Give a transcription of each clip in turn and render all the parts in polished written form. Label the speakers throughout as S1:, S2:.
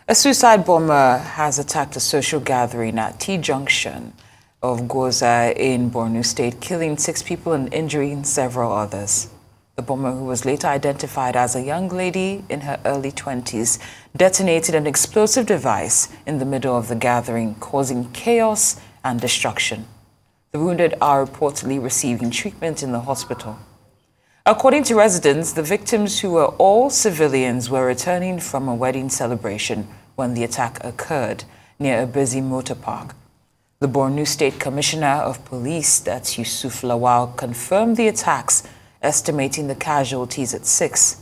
S1: A suicide bomber has attacked a social gathering at T-junction of Goza in Borno State, killing 6 people and injuring several others. The bomber, who was later identified as a young lady in her early 20s, detonated an explosive device in the middle of the gathering, causing chaos and destruction. The wounded are reportedly receiving treatment in the hospital. According to residents, the victims, who were all civilians, were returning from a wedding celebration when the attack occurred near a busy motor park. The Borno State Commissioner of Police, that's Yusuf Lawal, confirmed the attacks, estimating the casualties at 6.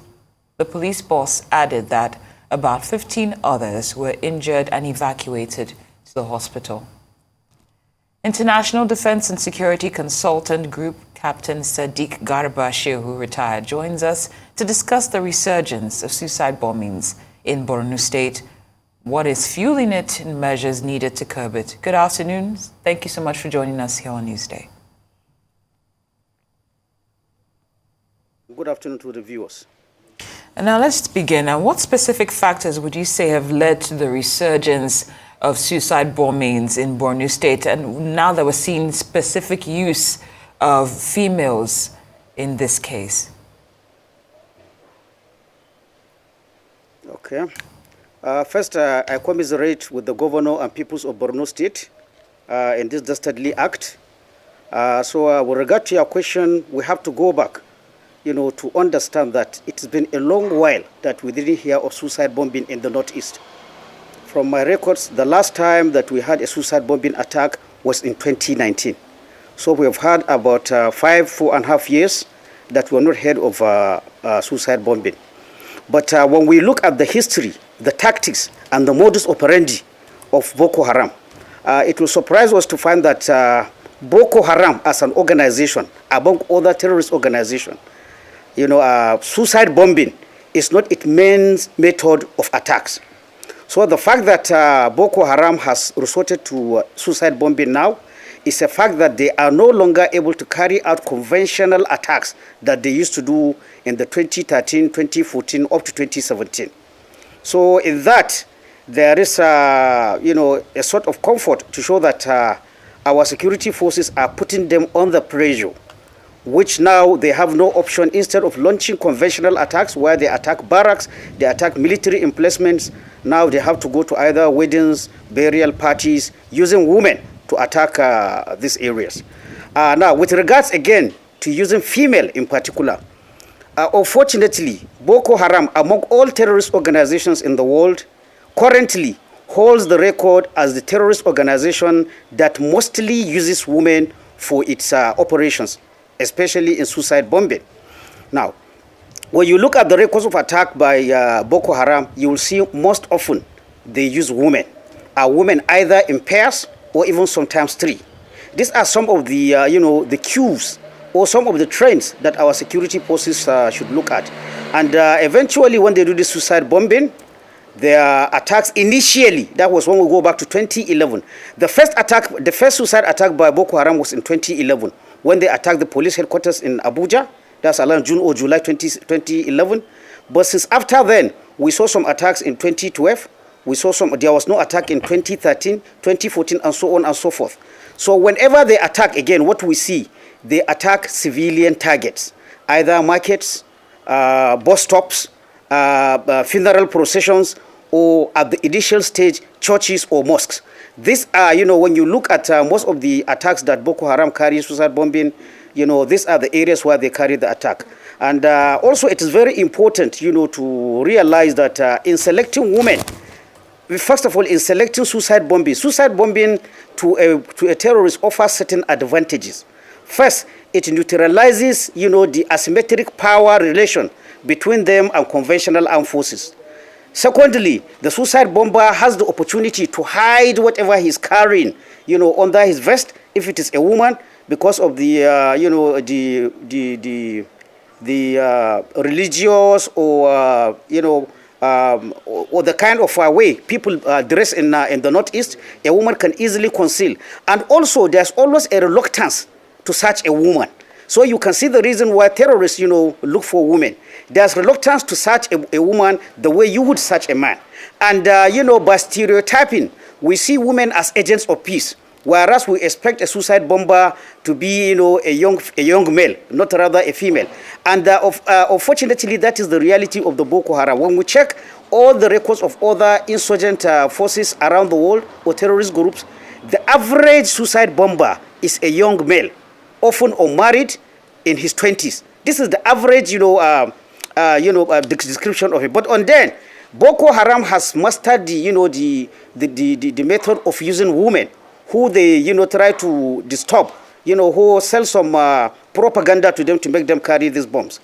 S1: The police boss added that about 15 others were injured and evacuated to the hospital. International Defense and Security Consultant Group Captain Sadeeq Garba Shehu, retired, joins us to discuss the resurgence of suicide bombings in Borno State, what is fueling it, and measures needed to curb it. Good afternoon. Thank you so much for joining us here on Newsday.
S2: Good afternoon to the viewers.
S1: And now let's begin. And what specific factors would you say have led to the resurgence of suicide bombings in Borno State? And now that we're seeing specific use of females in this case.
S2: Okay. First, I commiserate with the governor and peoples of Borno State in this dastardly act. With regard to your question, we have to go back, to understand that it's been a long while that we didn't hear of suicide bombing in the Northeast. From my records, the last time that we had a suicide bombing attack was in 2019. So we have had about 4.5 years that we have not heard of suicide bombing. But when we look at the history, the tactics, and the modus operandi of Boko Haram, it will surprise us to find that Boko Haram as an organization, among other terrorist organizations, suicide bombing is not its main method of attacks. So the fact that Boko Haram has resorted to suicide bombing now is a fact that they are no longer able to carry out conventional attacks that they used to do in the 2013, 2014, up to 2017. So in that, there is a sort of comfort to show that our security forces are putting them under pressure, which now they have no option. Instead of launching conventional attacks where they attack barracks, they attack military emplacements, now they have to go to either weddings, burial parties, using women to attack these areas. Now, with regards again to using female in particular, unfortunately, Boko Haram, among all terrorist organizations in the world, currently holds the record as the terrorist organization that mostly uses women for its operations, especially in suicide bombing. Now, when you look at the records of attack by Boko Haram, you will see most often they use women. Women either in pairs or even sometimes 3. These are some of the, the cues or some of the trends that our security forces should look at. And eventually, when they do this suicide bombing, their attacks initially, that was when we go back to 2011. The first suicide attack by Boko Haram was in 2011, when they attacked the police headquarters in Abuja. That's around June or July 2011. But since after then, we saw some attacks in 2012. There was no attack in 2013, 2014, and so on and so forth. So whenever they attack, again, what we see, they attack civilian targets, either markets, bus stops, funeral processions, or at the initial stage, churches or mosques. These are, when you look at most of the attacks that Boko Haram carries, suicide bombing, these are the areas where they carry the attack. And also, it is very important, to realize that in selecting women, first of all, in selecting suicide bombing to a terrorist offers certain advantages. First, it neutralizes, the asymmetric power relation between them and conventional armed forces. Secondly, the suicide bomber has the opportunity to hide whatever he's carrying, under his vest, if it is a woman, because of the, the religious or, or the kind of way people dress in the Northeast, a woman can easily conceal. And also, there's always a reluctance to search a woman. So you can see the reason why terrorists, look for women. There's reluctance to search a woman the way you would search a man. And, by stereotyping, we see women as agents of peace, whereas we expect a suicide bomber to be, a young male, not rather a female. And unfortunately, that is the reality of the Boko Haram. When we check all the records of other insurgent forces around the world or terrorist groups, the average suicide bomber is a young male, often unmarried, in his 20s. This is the average, description of it. But on then, Boko Haram has mastered the method of using women who they try to disturb, who sell some propaganda to them to make them carry these bombs.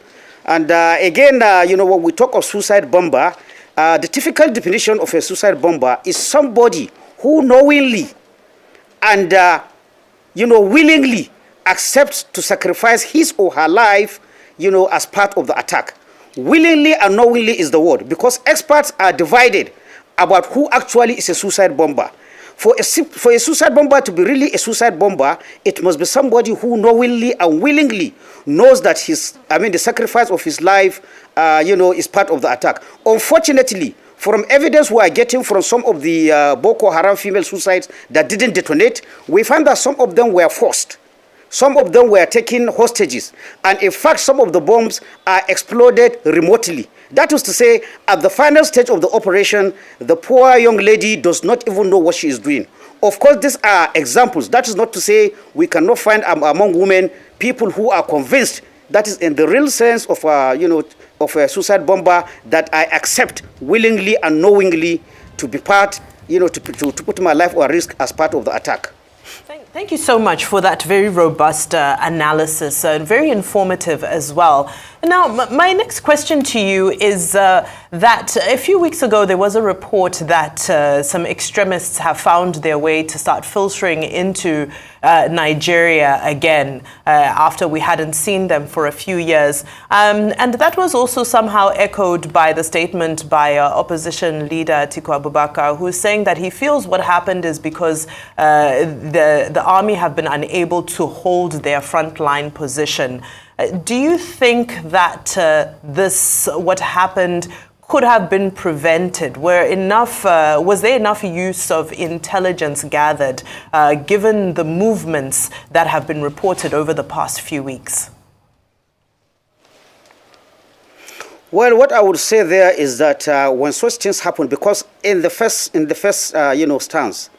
S2: And again, when we talk of suicide bomber, the typical definition of a suicide bomber is somebody who knowingly and willingly accepts to sacrifice his or her life, as part of the attack. Willingly and knowingly is the word, because experts are divided about who actually is a suicide bomber. For a suicide bomber to be really a suicide bomber, it must be somebody who knowingly and willingly knows that the sacrifice of his life, is part of the attack. Unfortunately, from evidence we are getting from some of the Boko Haram female suicides that didn't detonate, we find that some of them were forced. Some of them were taken hostages. And in fact, some of the bombs are exploded remotely. That is to say, at the final stage of the operation, the poor young lady does not even know what she is doing. Of course, these are examples. That is not to say we cannot find among women people who are convinced, that is in the real sense of a suicide bomber, that I accept willingly and knowingly to be part, to put my life at risk as part of the attack.
S3: Thank you so much for that very robust analysis and very informative as well. Now, my next question to you is that a few weeks ago there was a report that some extremists have found their way to start filtering into Nigeria again after we hadn't seen them for a few years. And that was also somehow echoed by the statement by opposition leader Atiku Abubakar, who is saying that he feels what happened is because the army have been unable to hold their frontline position. Do you think that what happened could have been prevented? Was there enough use of intelligence gathered, given the movements that have been reported over the past few weeks?
S2: Well, what I would say there is that when such things happen, because in the first stance,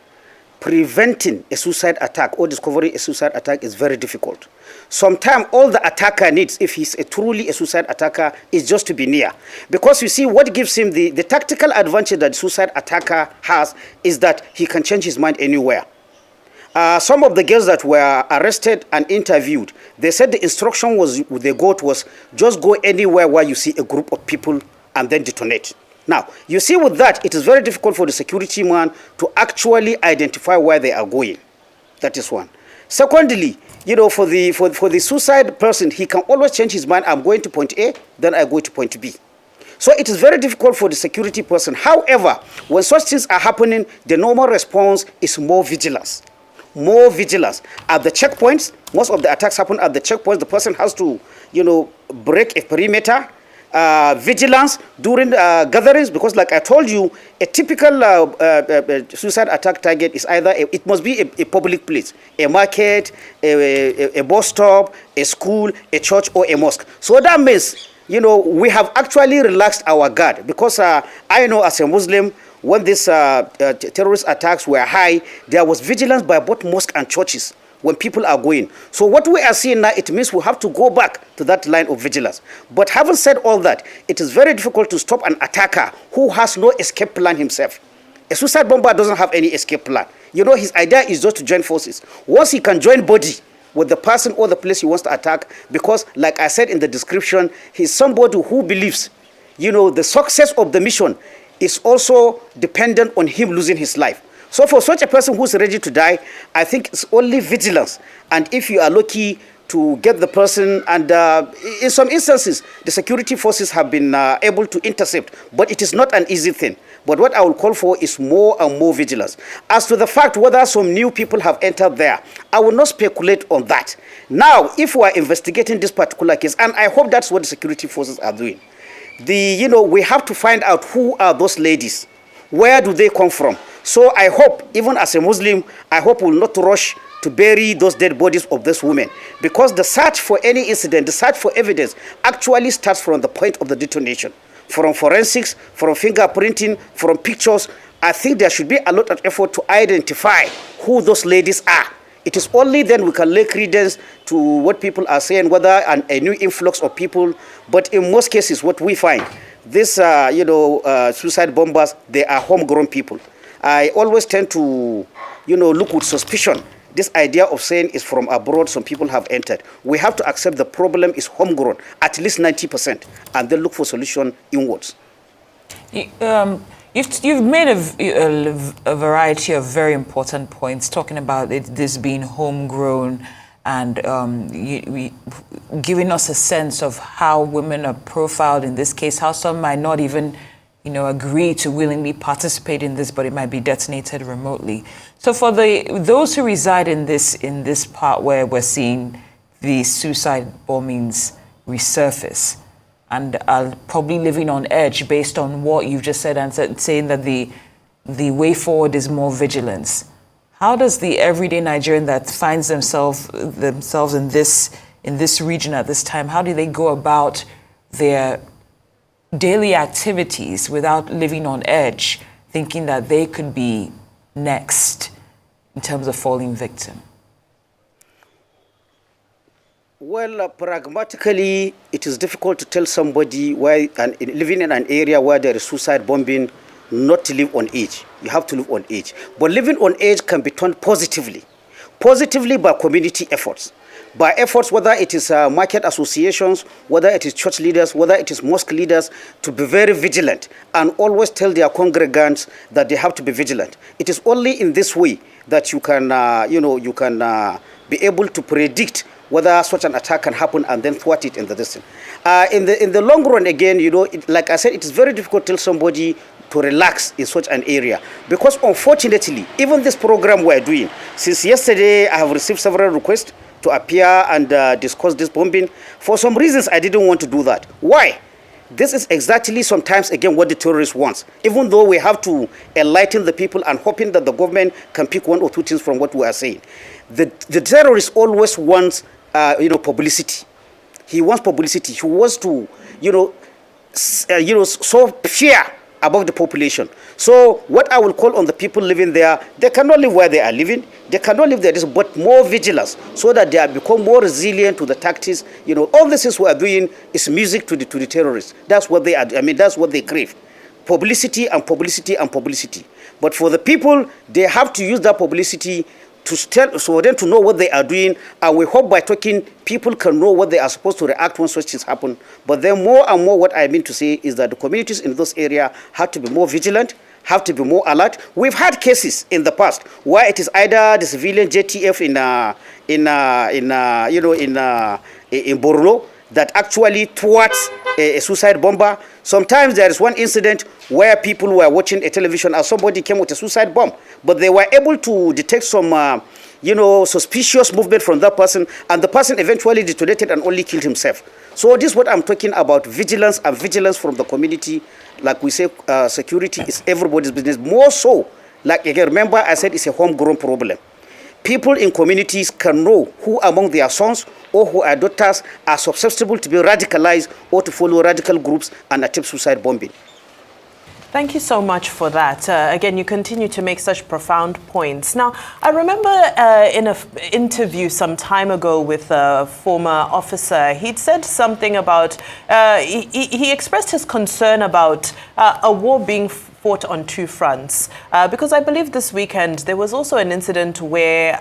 S2: preventing a suicide attack or discovering a suicide attack is very difficult. Sometimes all the attacker needs, if he's truly a suicide attacker, is just to be near. Because you see, what gives him the tactical advantage that the suicide attacker has is that he can change his mind anywhere. Some of the girls that were arrested and interviewed, they said the instruction they got was just go anywhere where you see a group of people and then detonate. Now, you see with that, it is very difficult for the security man to actually identify where they are going. That is one. Secondly, for the suicide person, he can always change his mind. I'm going to point A, then I go to point B. So it is very difficult for the security person. However, when such things are happening, the normal response is more vigilance. More vigilance. At the checkpoints, most of the attacks happen at the checkpoints. The person has to, break a perimeter. Vigilance during gatherings, because like I told you, a typical suicide attack target is either, it must be a public place, a market, a bus stop, a school, a church, or a mosque. So that means, we have actually relaxed our guard, because I know as a Muslim, when these terrorist attacks were high, there was vigilance by both mosques and churches when people are going. So what we are seeing now, it means we have to go back to that line of vigilance. But having said all that, it is very difficult to stop an attacker who has no escape plan himself. A suicide bomber doesn't have any escape plan. His idea is just to join forces. Once he can join body with the person or the place he wants to attack, because like I said in the description, he's somebody who believes, the success of the mission is also dependent on him losing his life. So for such a person who's ready to die, I think it's only vigilance. And if you are lucky, to get the person, and in some instances, the security forces have been able to intercept, but it is not an easy thing. But what I will call for is more and more vigilance. As to the fact whether some new people have entered there, I will not speculate on that. Now, if we are investigating this particular case, and I hope that's what the security forces are doing, we have to find out who are those ladies. Where do they come from? So I hope, even as a Muslim, I hope we will not rush to bury those dead bodies of these women, because the search for any incident, the search for evidence actually starts from the point of the detonation. From forensics, from fingerprinting, from pictures. I think there should be a lot of effort to identify who those ladies are. It is only then we can lay credence to what people are saying, whether a new influx of people. But in most cases, what we find, these suicide bombers, they are homegrown people. I always tend to look with suspicion. This idea of saying is from abroad, some people have entered. We have to accept the problem is homegrown, at least 90%, and then look for solution inwards.
S1: You've made a variety of very important points, talking about this being homegrown, and giving us a sense of how women are profiled in this case, how some might not even agree to willingly participate in this, but it might be detonated remotely. So for those who reside in this part where we're seeing the suicide bombings resurface and are probably living on edge based on what you've just said, and saying that the way forward is more vigilance, how does the everyday Nigerian that finds themselves in this region at this time, how do they go about their daily activities without living on edge, thinking that they could be next in terms of falling victim?
S2: Well, pragmatically, it is difficult to tell somebody living in an area where there is suicide bombing not to live on edge. You have to live on edge. But living on edge can be turned positively by community efforts. By efforts, whether it is market associations, whether it is church leaders, whether it is mosque leaders, to be very vigilant and always tell their congregants that they have to be vigilant. It is only in this way that you can, be able to predict whether such an attack can happen and then thwart it in the distance. In the long run, again, like I said, it is very difficult to tell somebody to relax in such an area, because unfortunately, even this program we're doing, since yesterday, I have received several requests to appear and discuss this bombing. For some reasons, I didn't want to do that. Why? This is exactly sometimes, again, what the terrorists want. Even though we have to enlighten the people and hoping that the government can pick one or two things from what we are saying. The terrorist always wants, publicity. He wants publicity. He wants to, sow fear above the population. So what I will call on the people living there, they cannot live where they are living. They cannot live there, but more vigilance, so that they have become more resilient to the tactics. All this is we are doing is music to the terrorists. That's what they are. That's what they crave. Publicity and publicity and publicity. But for the people, they have to use that publicity for them to know what they are doing, and we hope by talking, people can know what they are supposed to react when such things happen. But then more and more, what I mean to say is that the communities in those areas have to be more vigilant, have to be more alert. We've had cases in the past where it is either the civilian JTF in Borno that actually thwarts a suicide bomber. Sometimes there is one incident where people were watching a television and somebody came with a suicide bomb, but they were able to detect some, suspicious movement from that person, and the person eventually detonated and only killed himself. So this is what I'm talking about, vigilance, and vigilance from the community. Like we say, security is everybody's business. More so, like again, remember I said it's a homegrown problem. People in communities can know who among their sons or who are daughters are susceptible to be radicalized or to follow radical groups and attempt suicide bombing.
S3: Thank you so much for that. Again, you continue to make such profound points. Now, I remember in an interview some time ago with a former officer, he'd said something about, he expressed his concern about a war being fought on two fronts. Because I believe this weekend there was also an incident where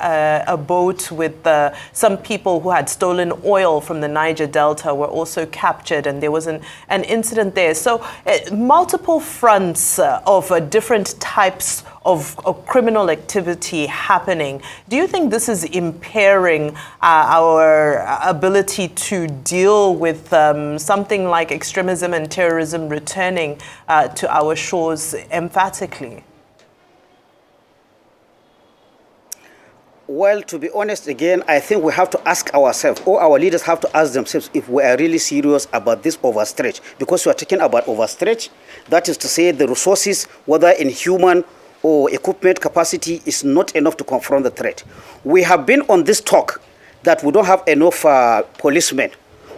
S3: a boat with some people who had stolen oil from the Niger Delta were also captured, and there was an incident there. So multiple fronts of different types of criminal activity happening. Do you think this is impairing our ability to deal with something like extremism and terrorism returning to our shores emphatically?
S2: Well, to be honest, again, I think we have to ask ourselves, or our leaders have to ask themselves, if we are really serious about this overstretch. Because we are talking about overstretch, that is to say the resources, whether in human or equipment capacity, is not enough to confront the threat. We have been on this talk that we don't have enough policemen,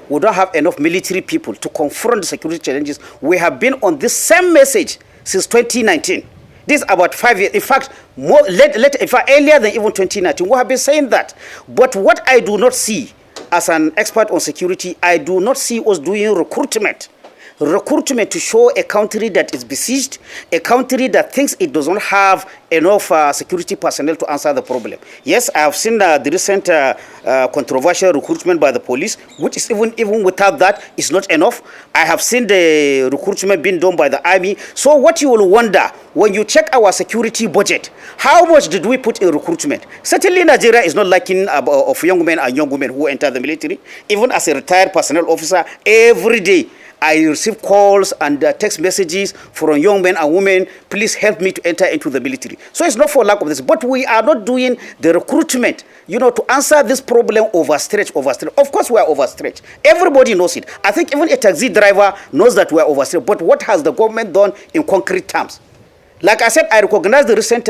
S2: we don't have enough military people to confront the security challenges. We have been on this same message since 2019. This is about 5 years. In fact, earlier than even 2019, we have been saying that. But what I do not see, as an expert on security, I do not see us doing recruitment. Recruitment to show a country that is besieged, a country that thinks it does not have enough security personnel to answer the problem. Yes, I have seen the recent controversial recruitment by the police, which is even without that is not enough. I have seen the recruitment being done by the army. So what you will wonder, when you check our security budget, how much did we put in recruitment? Certainly Nigeria is not lacking of young men and young women who enter the military. Even as a retired personnel officer, every day I receive calls and text messages from young men and women, please help me to enter into the military. So it's not for lack of this, but we are not doing the recruitment, to answer this problem overstretched. Of course we are overstretched. Everybody knows it. I think even a taxi driver knows that we are overstretched. But what has the government done in concrete terms? Like I said, I recognize the recent,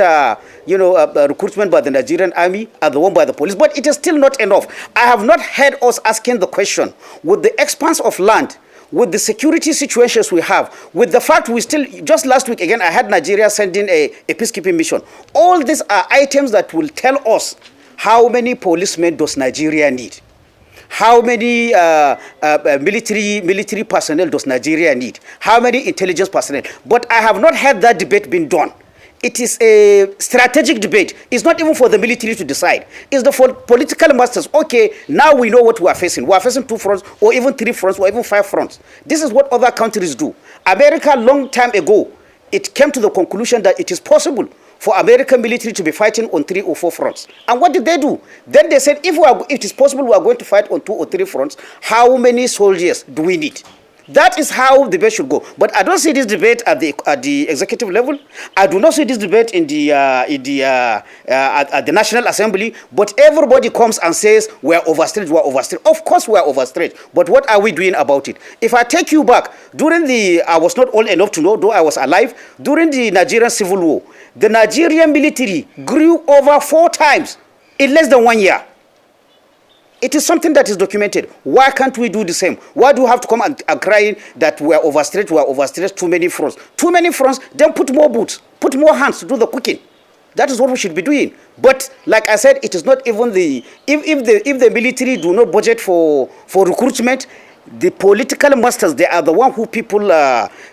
S2: recruitment by the Nigerian army and the one by the police, but it is still not enough. I have not heard us asking the question, with the expanse of land, with the security situations we have, with the fact we still, just last week again, I had Nigeria sending a peacekeeping mission. All these are items that will tell us how many policemen does Nigeria need? How many military personnel does Nigeria need? How many intelligence personnel? But I have not had that debate being done. It is a strategic debate. It's not even for the military to decide. It's the political masters. Okay, now we know what we are facing. We are facing 2 fronts, or even 3 fronts, or even 5 fronts. This is what other countries do. America, long time ago, it came to the conclusion that it is possible for American military to be fighting on 3 or 4 fronts. And what did they do? Then they said, if it is possible we are going to fight on 2 or 3 fronts, how many soldiers do we need? That is how the debate should go. But I don't see this debate at the executive level. I do not see this debate at the National Assembly. But everybody comes and says we are overstretched. We are overstretched. Of course we are overstretched. But what are we doing about it? If I take you back, I was not old enough to know, though I was alive, during the Nigerian Civil War, the Nigerian military grew over 4 times in less than 1 year. It is something that is documented. Why can't we do the same? Why do you have to come and crying that we are overstretched, too many fronts? Too many fronts, then put more boots, put more hands to do the cooking. That is what we should be doing. But like I said, it is not even if the military do not budget for recruitment, the political masters, they are the one who people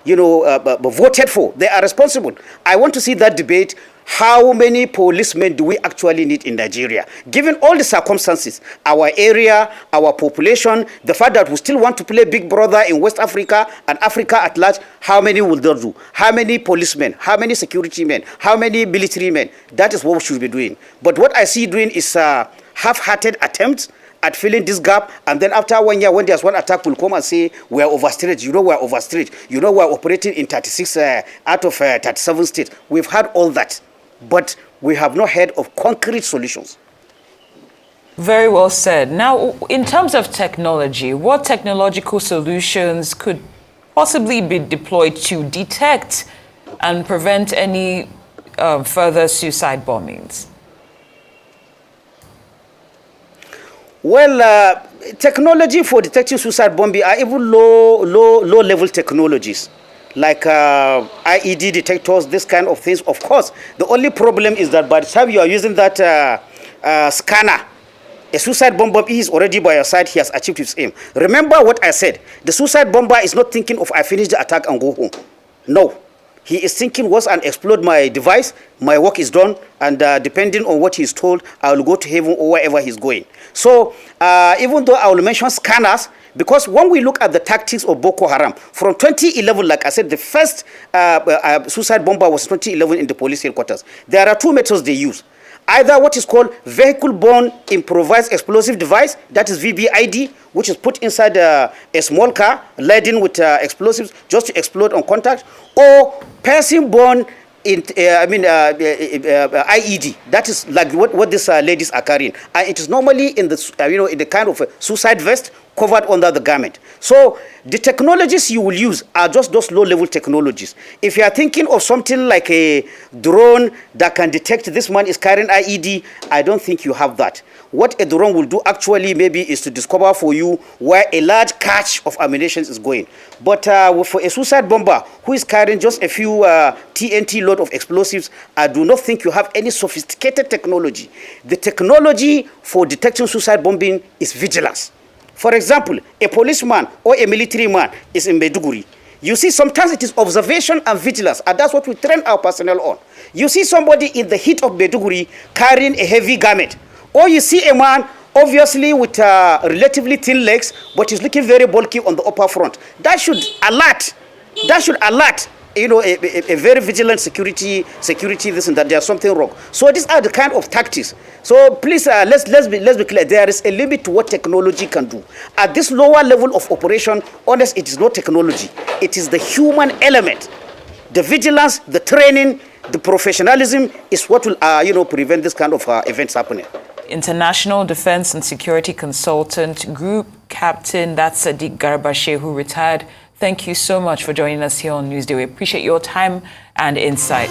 S2: voted for. They are responsible. I want to see that debate. How many policemen do we actually need in Nigeria? Given all the circumstances, our area, our population, the fact that we still want to play big brother in West Africa and Africa at large, how many will they do? How many policemen? How many security men? How many military men? That is what we should be doing. But what I see doing is half-hearted attempts at filling this gap, and then after 1 year, when there's one attack, we'll come and say, we are overstretched. We are overstretched. We are operating in 36 out of 37 states. We've had all that. But we have not heard of concrete solutions.
S1: Very well said. Now, in terms of technology, what technological solutions could possibly be deployed to detect and prevent any further suicide bombings?
S2: Well, technology for detecting suicide bombing are even low-level technologies, like IED detectors, this kind of things. Of course, the only problem is that by the time you are using that scanner, a suicide bomber is already by your side. He has achieved his aim. Remember what I said. The suicide bomber is not thinking of I finish the attack and go home. No. He is thinking, once I explode my device, my work is done, and depending on what he's told, I will go to heaven or wherever he's going. So even though I will mention scanners, Because when we look at the tactics of Boko Haram, from 2011, like I said, the first suicide bomber was 2011 in the police headquarters. There are two methods they use. Either what is called vehicle-borne improvised explosive device, that is VBID, which is put inside a small car laden with explosives just to explode on contact, or person-borne IED. That is like what these ladies are carrying. And it is normally in the in the kind of a suicide vest covered under the garment. So the technologies you will use are just those low-level technologies. If you are thinking of something like a drone that can detect this man is carrying IED, I don't think you have that. What a drone will do actually maybe is to discover for you where a large cache of ammunition is going. But for a suicide bomber who is carrying just a few TNT load of explosives, I do not think you have any sophisticated technology. The technology for detecting suicide bombing is vigilance. For example, a policeman or a military man is in Maiduguri. You see, sometimes it is observation and vigilance, and that's what we train our personnel on. You see somebody in the heat of Maiduguri carrying a heavy garment, or you see a man obviously with relatively thin legs, but he's looking very bulky on the upper front. That should alert. A very vigilant security this and that there's something wrong. So these are the kind of tactics. So please let's be clear. There is a limit to what technology can do. At this lower level of operation, honestly, it is not technology. It is the human element, the vigilance, the training, the professionalism is what will prevent this kind of events happening.
S1: International Defense and Security Consultant, Group Captain, that's Sadeeq Garba Shehu, retired. Thank you so much for joining us here on Newsday. We appreciate your time and insight.